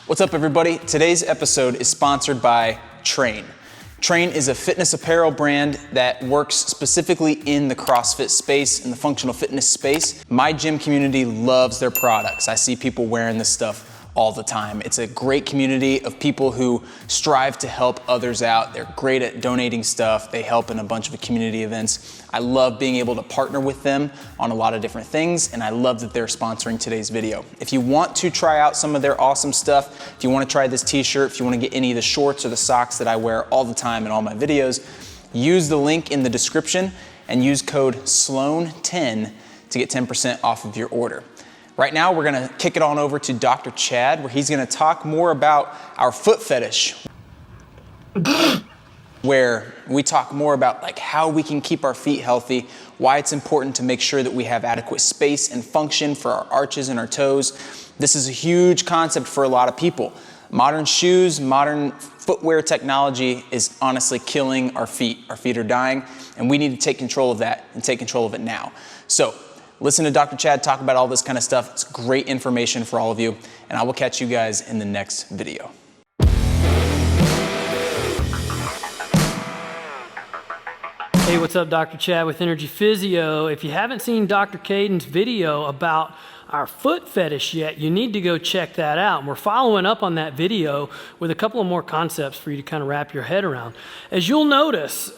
What's up, everybody? Today's episode is sponsored by Train. Train is a fitness apparel brand that works specifically in the CrossFit space, in the functional fitness space. My gym community loves their products. I see people wearing this stuff all the time. It's a great community of people who strive to help others out. They're great at donating stuff. They help in a bunch of community events. I love being able to partner with them on a lot of different things, and I love that they're sponsoring today's video. If you want to try out some of their awesome stuff, if you want to try this t-shirt, if you want to get any of the shorts or the socks that I wear all the time in all my videos, use the link in the description and use code SLOAN10 to get 10% off of your order. Right now, we're gonna kick it on over to Dr. Chad, where he's gonna talk more about our foot fetish, where we talk more about like how we can keep our feet healthy, why it's important to make sure that we have adequate space and function for our arches and our toes. This is a huge concept for a lot of people. Modern shoes, modern footwear technology is honestly killing our feet. Our feet are dying, and we need to take control of that and take control of it now. So, listen to Dr. Chad talk about all this kind of stuff. It's great information for all of you, and I will catch you guys in the next video. Hey, what's up? Dr. Chad with NRG Physio. If you haven't seen Dr. Caden's video about our foot fetish yet, you need to go check that out. And we're following up on that video with a couple of more concepts for you to kind of wrap your head around. As you'll notice,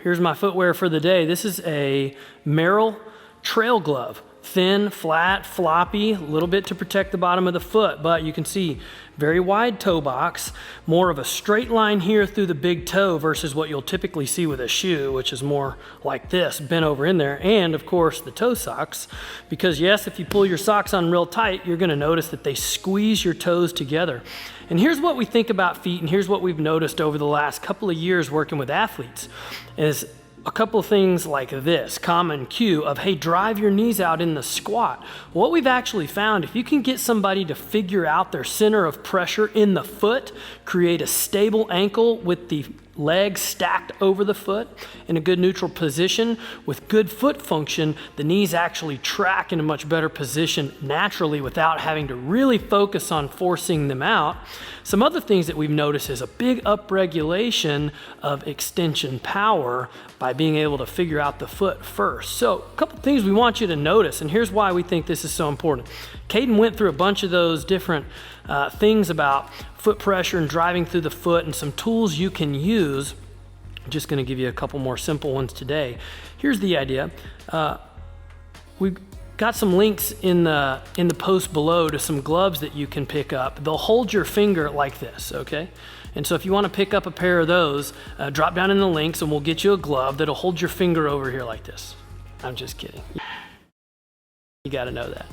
here's my footwear for the day. This is a Merrell trail glove. Thin, flat, floppy, a little bit to protect the bottom of the foot, but you can see very wide toe box, more of a straight line here through the big toe versus what you'll typically see with a shoe, which is more like this, bent over in there, and of course the toe socks, because yes, if you pull your socks on real tight, you're gonna notice that they squeeze your toes together. And here's what we think about feet, and here's what we've noticed over the last couple of years working with athletes, is a couple of things like this, common cue of, hey, drive your knees out in the squat. What we've actually found, if you can get somebody to figure out their center of pressure in the foot, create a stable ankle with the legs stacked over the foot in a good neutral position with good foot function, the knees actually track in a much better position naturally without having to really focus on forcing them out. Some other things that we've noticed is a big upregulation of extension power by being able to figure out the foot first. So a couple things we want you to notice, and here's why we think this is so important. Caden went through a bunch of those different things about foot pressure and driving through the foot and some tools you can use. I'm just going to give you a couple more simple ones today. Here's the idea. We've got some links in the post below to some gloves that you can pick up. They'll hold your finger like this, okay? And so if you want to pick up a pair of those, drop down in the links and we'll get you a glove that'll hold your finger over here like this. I'm just kidding. You got to know that.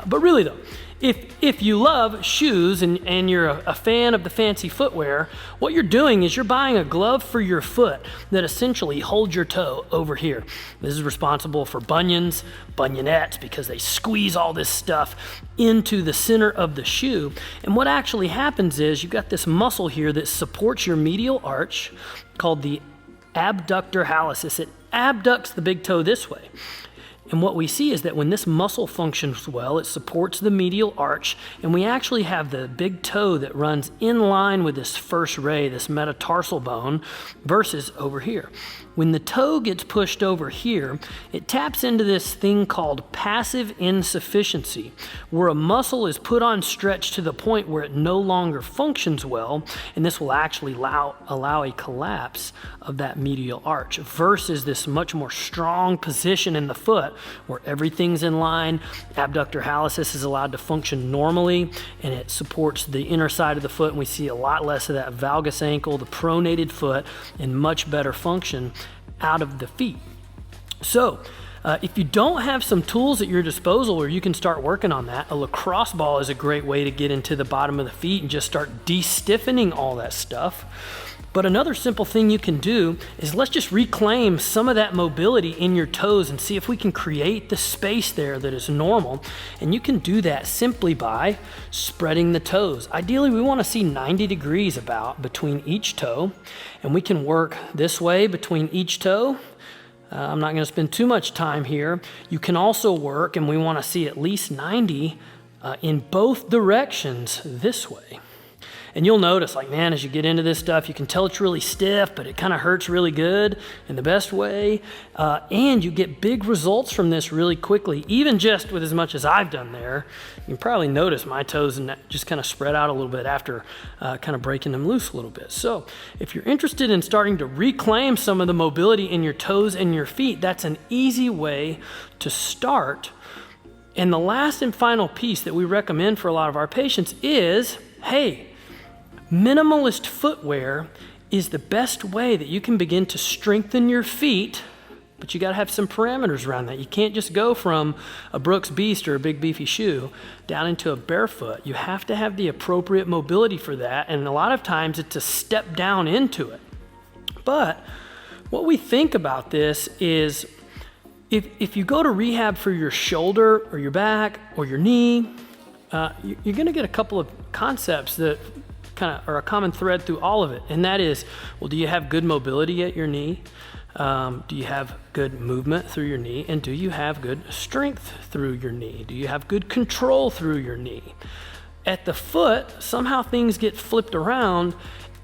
But really though, if you love shoes and you're a fan of the fancy footwear, what you're doing is you're buying a glove for your foot that essentially holds your toe over here. This is responsible for bunions, bunionettes, because they squeeze all this stuff into the center of the shoe. And what actually happens is you've got this muscle here that supports your medial arch called the abductor hallucis. It abducts the big toe this way. And what we see is that when this muscle functions well, it supports the medial arch, and we actually have the big toe that runs in line with this first ray, this metatarsal bone, versus over here. When the toe gets pushed over here, it taps into this thing called passive insufficiency, where a muscle is put on stretch to the point where it no longer functions well, and this will actually allow a collapse of that medial arch, versus this much more strong position in the foot where everything's in line, abductor hallucis is allowed to function normally, and it supports the inner side of the foot, and we see a lot less of that valgus ankle, the pronated foot, and much better function out of the feet. So if you don't have some tools at your disposal where you can start working on that, a lacrosse ball is a great way to get into the bottom of the feet and just start de-stiffening all that stuff. But another simple thing you can do is let's just reclaim some of that mobility in your toes and see if we can create the space there that is normal. And you can do that simply by spreading the toes. Ideally, we want to see 90 degrees about between each toe, and we can work this way between each toe. I'm not going to spend too much time here. You can also work, and we want to see at least 90 in both directions this way. And you'll notice, like, man, as you get into this stuff, you can tell it's really stiff, but it kind of hurts really good in the best way. And you get big results from this really quickly, even just with as much as I've done there. You can probably notice my toes and just kind of spread out a little bit after kind of breaking them loose a little bit. So if you're interested in starting to reclaim some of the mobility in your toes and your feet, that's an easy way to start. And the last and final piece that we recommend for a lot of our patients is, hey, minimalist footwear is the best way that you can begin to strengthen your feet, but you got to have some parameters around that. You can't just go from a Brooks Beast or a big beefy shoe down into a Barefoot. You have to have the appropriate mobility for that, and a lot of times it's a step down into it. But what we think about this is if you go to rehab for your shoulder or your back or your knee, you're going to get a couple of concepts that kind of are a common thread through all of it. And that is, well, do you have good mobility at your knee? Do you have good movement through your knee? And do you have good strength through your knee? Do you have good control through your knee? At the foot, somehow things get flipped around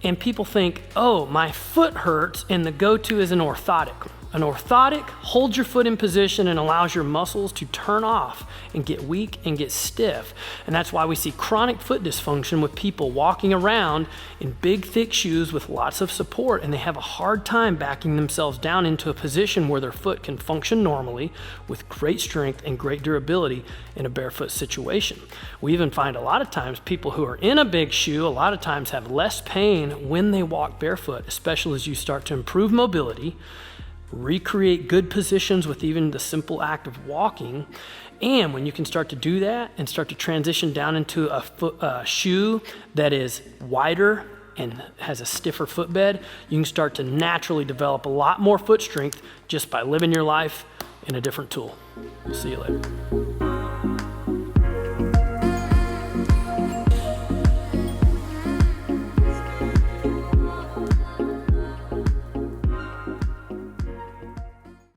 and people think, oh, my foot hurts, and the go-to is an orthotic. An orthotic holds your foot in position and allows your muscles to turn off and get weak and get stiff. And that's why we see chronic foot dysfunction with people walking around in big, thick shoes with lots of support, and they have a hard time backing themselves down into a position where their foot can function normally with great strength and great durability in a barefoot situation. We even find a lot of times people who are in a big shoe a lot of times have less pain when they walk barefoot, especially as you start to improve mobility, recreate good positions with even the simple act of walking. And when you can start to do that and start to transition down into a shoe that is wider and has a stiffer footbed, you can start to naturally develop a lot more foot strength just by living your life in a different tool. We'll see you later.